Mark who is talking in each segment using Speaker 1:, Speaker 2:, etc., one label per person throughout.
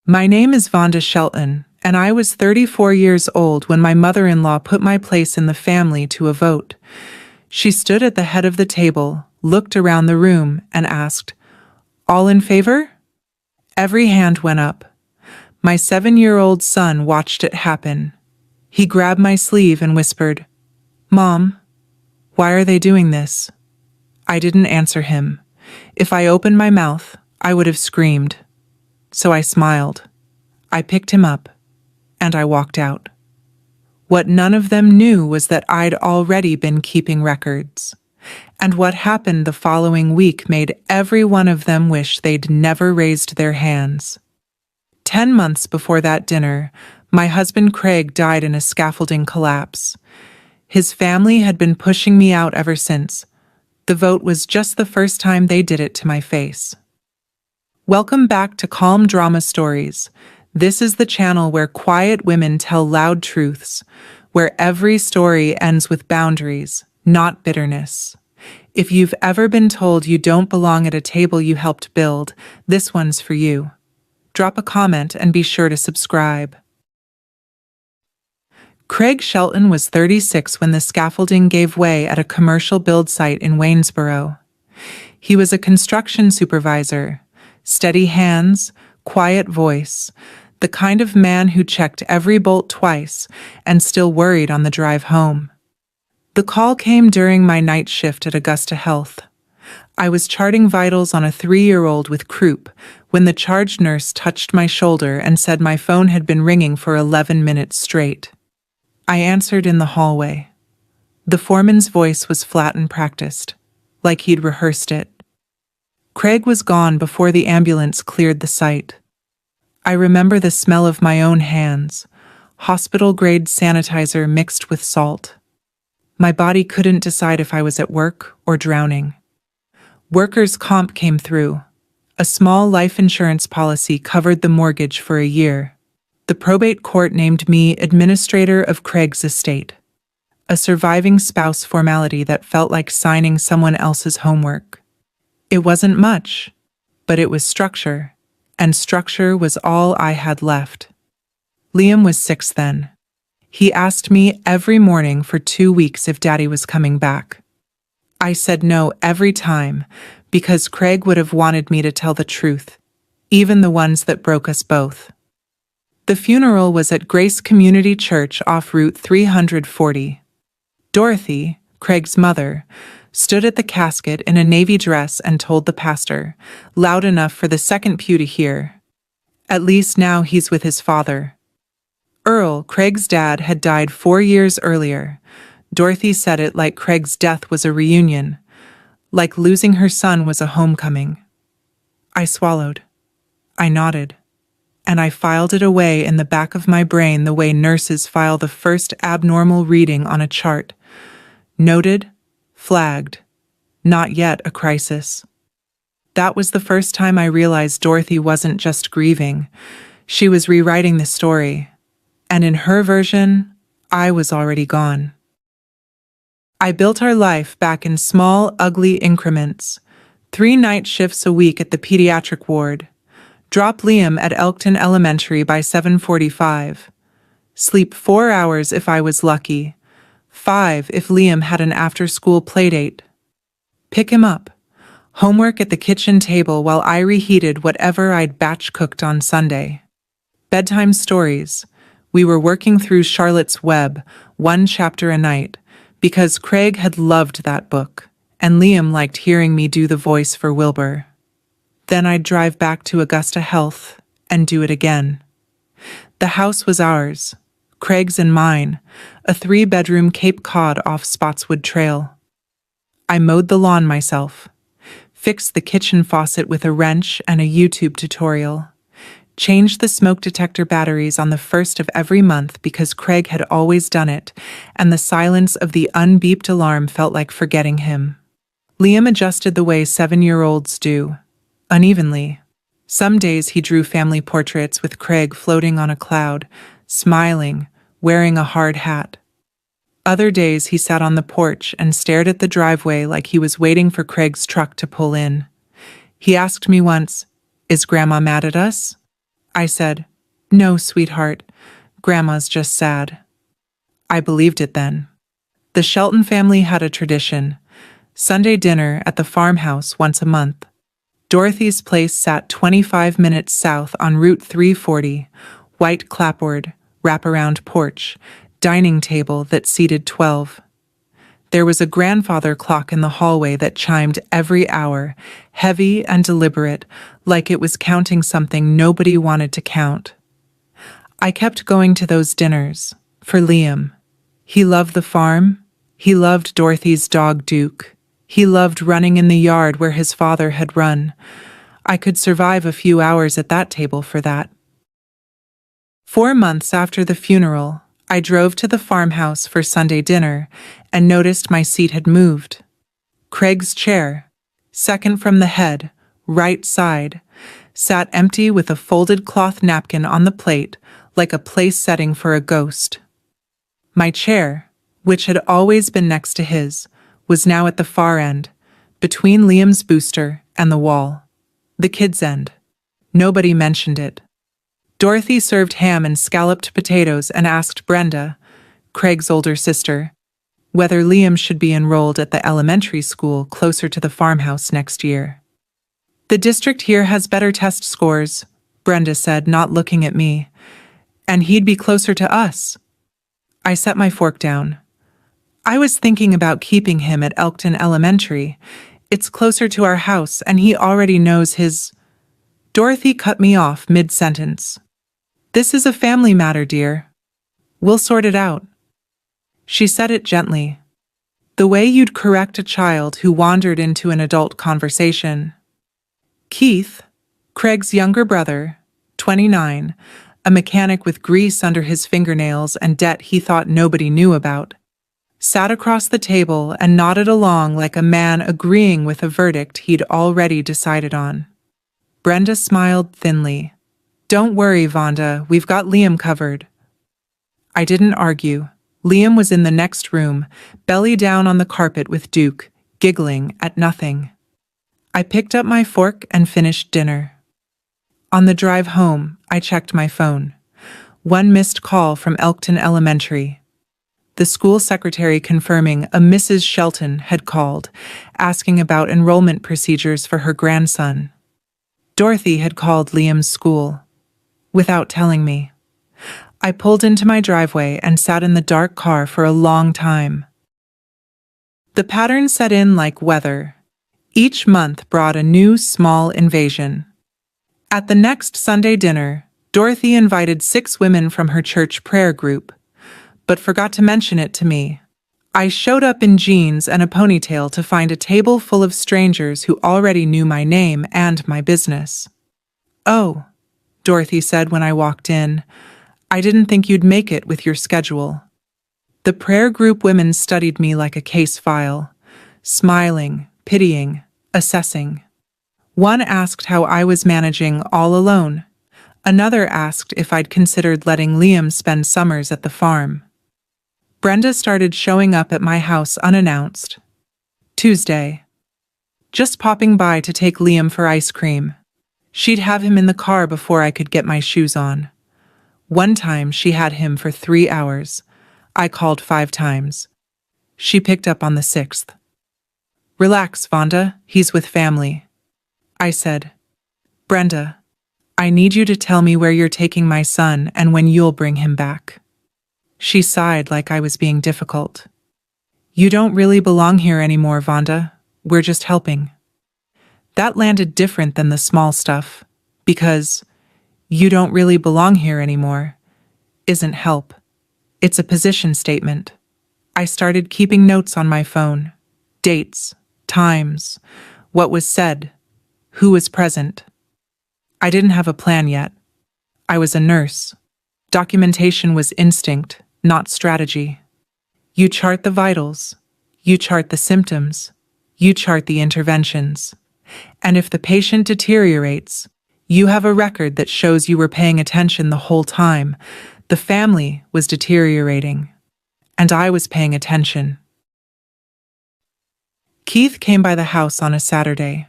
Speaker 1: My name is Vonda Shelton, and I was 34 years old when my mother-in-law put my place in the family to a vote. She stood at the head of the table, looked around the room, and asked, "All in favor?" Every hand went up. My 7-year-old son watched it happen. He grabbed my sleeve and whispered, "Mom, why are they doing this?" I didn't answer him. If I opened my mouth, I would have screamed. So I smiled. I picked him up, and I walked out. What none of them knew was that I'd already been keeping records. And what happened the following week made every one of them wish they'd never raised their hands. 10 months before that dinner, my husband Craig died in a scaffolding collapse. His family had been pushing me out ever since. The vote was just the first time they did it to my face. Welcome back to Calm Drama Stories. This is the channel where quiet women tell loud truths, where every story ends with boundaries, not bitterness. If you've ever been told you don't belong at a table you helped build, this one's for you. Drop a comment and be sure to subscribe. Craig Shelton was 36 when the scaffolding gave way at a commercial build site in Waynesboro. He was a construction supervisor, steady hands, quiet voice, the kind of man who checked every bolt twice and still worried on the drive home. The call came during my night shift at Augusta Health. I was charting vitals on a 3-year-old with croup when the charge nurse touched my shoulder and said my phone had been ringing for 11 minutes straight. I answered in the hallway. The foreman's voice was flat and practiced, like he'd rehearsed it. Craig was gone before the ambulance cleared the site. I remember the smell of my own hands, hospital-grade sanitizer mixed with salt. My body couldn't decide if I was at work or drowning. Workers' comp came through. A small life insurance policy covered the mortgage for a year. The probate court named me administrator of Craig's estate, a surviving spouse formality that felt like signing someone else's homework. It wasn't much, but it was structure, and structure was all I had left. Liam was 6 then. He asked me every morning for 2 weeks if Daddy was coming back. I said no every time because Craig would have wanted me to tell the truth, even the ones that broke us both. The funeral was at Grace Community Church off Route 340. Dorothy, Craig's mother, stood at the casket in a navy dress and told the pastor, loud enough for the second pew to hear, "At least now he's with his father." Earl, Craig's dad, had died 4 years earlier. Dorothy said it like Craig's death was a reunion, like losing her son was a homecoming. I swallowed. I nodded. And I filed it away in the back of my brain the way nurses file the first abnormal reading on a chart. Noted, flagged, not yet a crisis. That was the first time I realized Dorothy wasn't just grieving. She was rewriting the story. And in her version, I was already gone. I built our life back in small, ugly increments. 3 night shifts a week at the pediatric ward. Drop Liam at Elkton Elementary by 7:45. Sleep 4 hours if I was lucky. 5 if Liam had an after-school playdate. Pick him up. Homework at the kitchen table while I reheated whatever I'd batch cooked on Sunday. Bedtime stories. We were working through Charlotte's Web, 1 chapter a night, because Craig had loved that book, and Liam liked hearing me do the voice for Wilbur. Then I'd drive back to Augusta Health and do it again. The house was ours, Craig's and mine, a 3-bedroom Cape Cod off Spotswood Trail. I mowed the lawn myself, fixed the kitchen faucet with a wrench and a YouTube tutorial, changed the smoke detector batteries on the 1st of every month because Craig had always done it, and the silence of the unbeeped alarm felt like forgetting him. Liam adjusted the way 7-year-olds do. Unevenly. Some days he drew family portraits with Craig floating on a cloud, smiling, wearing a hard hat. Other days he sat on the porch and stared at the driveway like he was waiting for Craig's truck to pull in. He asked me once, "Is Grandma mad at us?" I said, "No, sweetheart. Grandma's just sad." I believed it then. The Shelton family had a tradition: Sunday dinner at the farmhouse once a month. Dorothy's place sat 25 minutes south on Route 340, white clapboard, wraparound porch, dining table that seated 12. There was a grandfather clock in the hallway that chimed every hour, heavy and deliberate, like it was counting something nobody wanted to count. I kept going to those dinners, for Liam. He loved the farm. He loved Dorothy's dog Duke. He loved running in the yard where his father had run. I could survive a few hours at that table for that. 4 months after the funeral, I drove to the farmhouse for Sunday dinner and noticed my seat had moved. Craig's chair, second from the head, right side, sat empty with a folded cloth napkin on the plate like a place setting for a ghost. My chair, which had always been next to his, was now at the far end, between Liam's booster and the wall. The kids' end. Nobody mentioned it. Dorothy served ham and scalloped potatoes and asked Brenda, Craig's older sister, whether Liam should be enrolled at the elementary school closer to the farmhouse next year. "The district here has better test scores," Brenda said, not looking at me, "and he'd be closer to us." I set my fork down. I was thinking about keeping him at Elkton Elementary. It's closer to our house, and he already knows his... Dorothy cut me off mid-sentence. "This is a family matter, dear. We'll sort it out." She said it gently, the way you'd correct a child who wandered into an adult conversation. Keith, Craig's younger brother, 29, a mechanic with grease under his fingernails and debt he thought nobody knew about, sat across the table and nodded along like a man agreeing with a verdict he'd already decided on. Brenda smiled thinly. "Don't worry, Vonda, we've got Liam covered." I didn't argue. Liam was in the next room, belly down on the carpet with Duke, giggling at nothing. I picked up my fork and finished dinner. On the drive home, I checked my phone. One missed call from Elkton Elementary. The school secretary confirming a Mrs. Shelton had called, asking about enrollment procedures for her grandson. Dorothy had called Liam's school, without telling me. I pulled into my driveway and sat in the dark car for a long time. The pattern set in like weather. Each month brought a new small invasion. At the next Sunday dinner, Dorothy invited 6 women from her church prayer group, but forgot to mention it to me. I showed up in jeans and a ponytail to find a table full of strangers who already knew my name and my business. "Oh," Dorothy said when I walked in, "I didn't think you'd make it with your schedule." The prayer group women studied me like a case file, smiling, pitying, assessing. One asked how I was managing all alone. Another asked if I'd considered letting Liam spend summers at the farm. Brenda started showing up at my house unannounced. Tuesday. Just popping by to take Liam for ice cream. She'd have him in the car before I could get my shoes on. One time she had him for 3 hours. I called 5 times. She picked up on the 6th. "Relax, Vonda, he's with family." I said, "Brenda, I need you to tell me where you're taking my son and when you'll bring him back." She sighed like I was being difficult. "You don't really belong here anymore, Vonda. We're just helping." That landed different than the small stuff, because "you don't really belong here anymore" isn't help. It's a position statement. I started keeping notes on my phone. Dates, times, what was said, who was present. I didn't have a plan yet. I was a nurse. Documentation was instinct, not strategy. You chart the vitals. You chart the symptoms. You chart the interventions. And if the patient deteriorates, you have a record that shows you were paying attention the whole time. The family was deteriorating, and I was paying attention. Keith came by the house on a Saturday.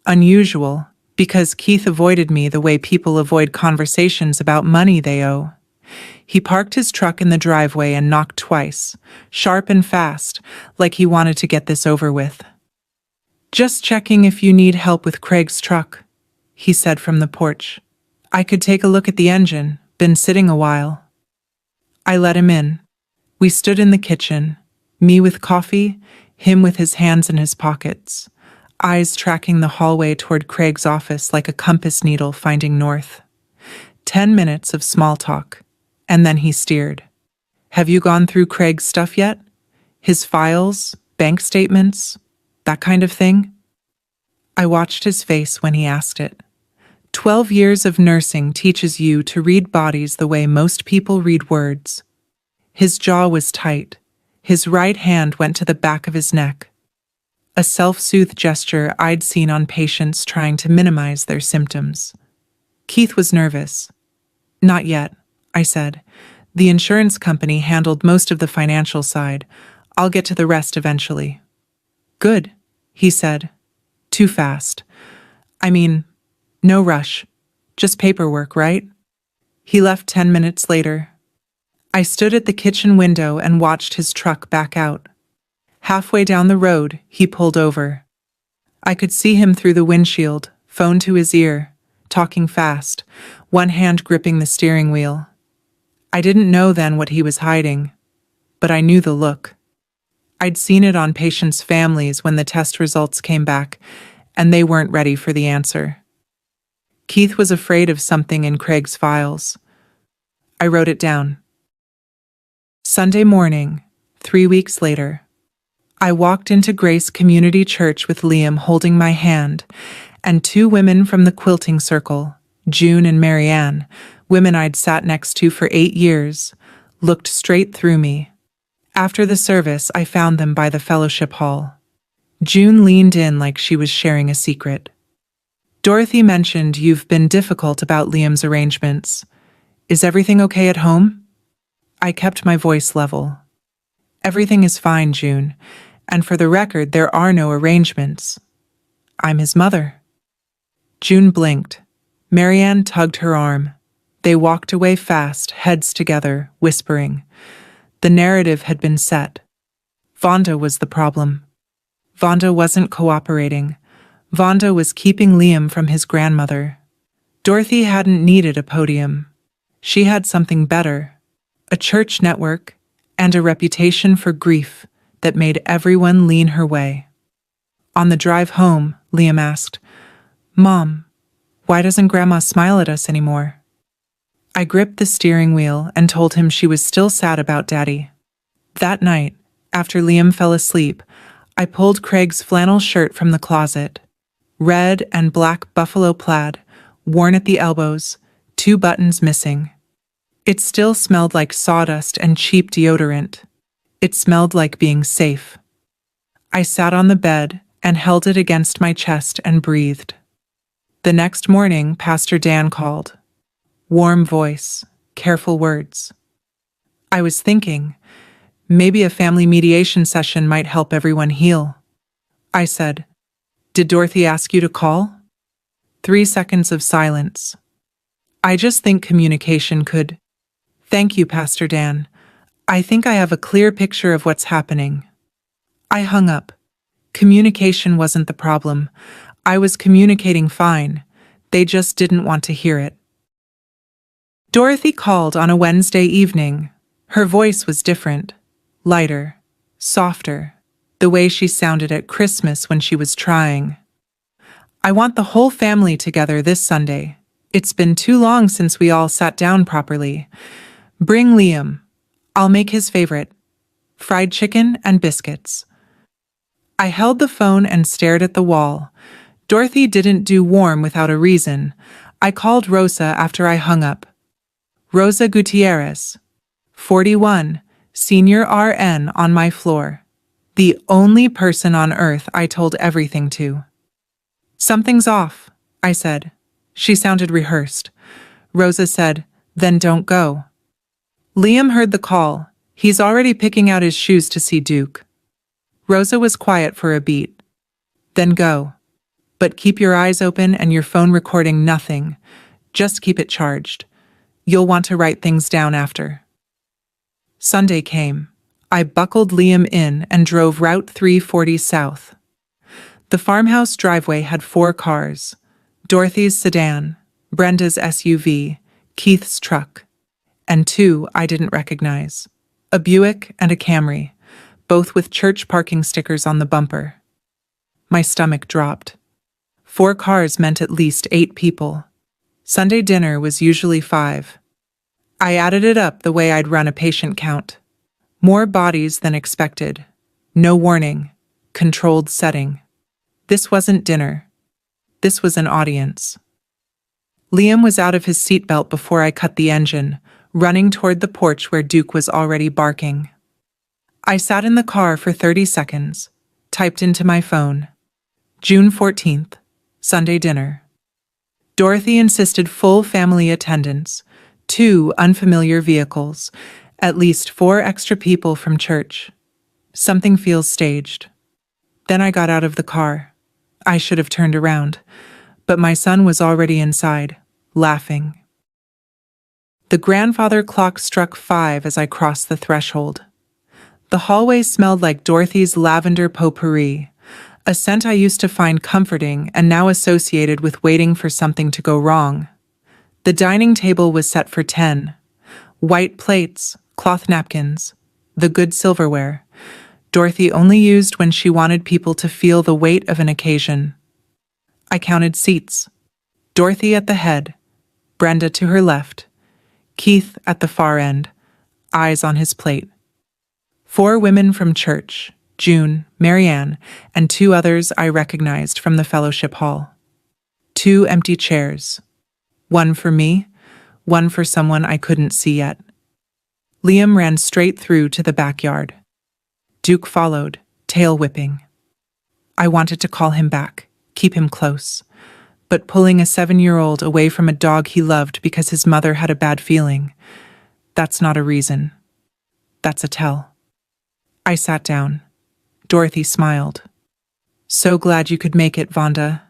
Speaker 1: Unusual, Because Keith avoided me the way people avoid conversations about money they owe. He parked his truck in the driveway and knocked twice, sharp and fast, like he wanted to get this over with. "Just checking if you need help with Craig's truck," he said from the porch. "I could take a look at the engine, been sitting a while." I let him in. We stood in the kitchen, me with coffee, him with his hands in his pockets, eyes tracking the hallway toward Craig's office like a compass needle finding north. 10 minutes of small talk, and then he steered. "Have you gone through Craig's stuff yet? His files, bank statements, that kind of thing?" I watched his face when he asked it. 12 years of nursing teaches you to read bodies the way most people read words. His jaw was tight. His right hand went to the back of his neck. A self-soothe gesture I'd seen on patients trying to minimize their symptoms. Keith was nervous. "Not yet," I said. "The insurance company handled most of the financial side. I'll get to the rest eventually." "Good," he said. "Too fast. I mean, no rush. Just paperwork, right?" He left 10 minutes later. I stood at the kitchen window and watched his truck back out. Halfway down the road, he pulled over. I could see him through the windshield, phone to his ear, talking fast, one hand gripping the steering wheel. I didn't know then what he was hiding, but I knew the look. I'd seen it on patients' families when the test results came back, and they weren't ready for the answer. Keith was afraid of something in Craig's files. I wrote it down. Sunday morning, 3 weeks later. I walked into Grace Community Church with Liam holding my hand, and 2 women from the quilting circle, June and Marianne, women I'd sat next to for 8 years, looked straight through me. After the service, I found them by the fellowship hall. June leaned in like she was sharing a secret. "Dorothy mentioned you've been difficult about Liam's arrangements. Is everything okay at home?" I kept my voice level. "Everything is fine, June, and for the record, there are no arrangements. I'm his mother." June blinked. Marianne tugged her arm. They walked away fast, heads together, whispering. The narrative had been set. Vonda was the problem. Vonda wasn't cooperating. Vonda was keeping Liam from his grandmother. Dorothy hadn't needed a podium. She had something better. A church network, and a reputation for grief that made everyone lean her way. On the drive home, Liam asked, "Mom, why doesn't Grandma smile at us anymore?" I gripped the steering wheel and told him she was still sad about Daddy. That night, after Liam fell asleep, I pulled Craig's flannel shirt from the closet. Red and black buffalo plaid, worn at the elbows, 2 buttons missing. It still smelled like sawdust and cheap deodorant. It smelled like being safe. I sat on the bed and held it against my chest and breathed. The next morning, Pastor Dan called. Warm voice, careful words. I was thinking, maybe a family mediation session might help everyone heal. I said, "Did Dorothy ask you to call?" 3 seconds of silence. "I just think communication could." "Thank you, Pastor Dan. I think I have a clear picture of what's happening." I hung up. Communication wasn't the problem. I was communicating fine. They just didn't want to hear it. Dorothy called on a Wednesday evening. Her voice was different, lighter, softer, the way she sounded at Christmas when she was trying. "I want the whole family together this Sunday. It's been too long since we all sat down properly. Bring Liam. I'll make his favorite, fried chicken and biscuits." I held the phone and stared at the wall. Dorothy didn't do warm without a reason. I called Rosa after I hung up. Rosa Gutierrez, 41, senior RN on my floor. The only person on earth I told everything to. "Something's off," I said. She sounded rehearsed. Rosa said, "Then don't go." Liam heard the call. He's already picking out his shoes to see Duke. Rosa was quiet for a beat. "Then go." But keep your eyes open and your phone recording nothing. Just keep it charged. You'll want to write things down after. Sunday came. I buckled Liam in and drove Route 340 south. The farmhouse driveway had 4 cars: Dorothy's sedan, Brenda's SUV, Keith's truck, and 2 I didn't recognize: a Buick and a Camry, both with church parking stickers on the bumper. My stomach dropped. 4 cars meant at least 8 people. Sunday dinner was usually 5. I added it up the way I'd run a patient count. More bodies than expected. No warning. Controlled setting. This wasn't dinner. This was an audience. Liam was out of his seatbelt before I cut the engine, running toward the porch where Duke was already barking. I sat in the car for 30 seconds, typed into my phone. June 14th, Sunday dinner. Dorothy insisted full family attendance, 2 unfamiliar vehicles, at least 4 extra people from church. Something feels staged. Then I got out of the car. I should have turned around, but my son was already inside, laughing. The grandfather clock struck 5 as I crossed the threshold. The hallway smelled like Dorothy's lavender potpourri, a scent I used to find comforting and now associated with waiting for something to go wrong. The dining table was set for 10. White plates, cloth napkins, the good silverware. Dorothy only used when she wanted people to feel the weight of an occasion. I counted seats. Dorothy at the head, Brenda to her left, Keith at the far end, eyes on his plate. 4 women from church, June, Marianne, and 2 others I recognized from the fellowship hall. 2 empty chairs. 1 for me, 1 for someone I couldn't see yet. Liam ran straight through to the backyard. Duke followed, tail whipping. I wanted to call him back, keep him close, but pulling a 7-year-old away from a dog he loved because his mother had a bad feeling, that's not a reason. That's a tell. I sat down. Dorothy smiled. So glad you could make it, Vonda.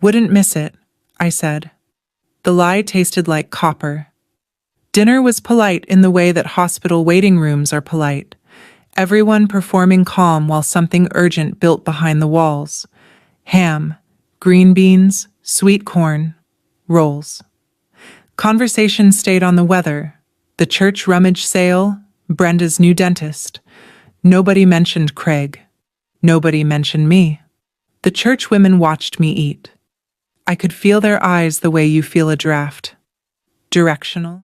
Speaker 1: Wouldn't miss it, I said. The lie tasted like copper. Dinner was polite in the way that hospital waiting rooms are polite. Everyone performing calm while something urgent built behind the walls. Ham, green beans, sweet corn, rolls. Conversation stayed on the weather, the church rummage sale, Brenda's new dentist. Nobody mentioned Craig. Nobody mentioned me. The church women watched me eat. I could feel their eyes the way you feel a draft. Directional.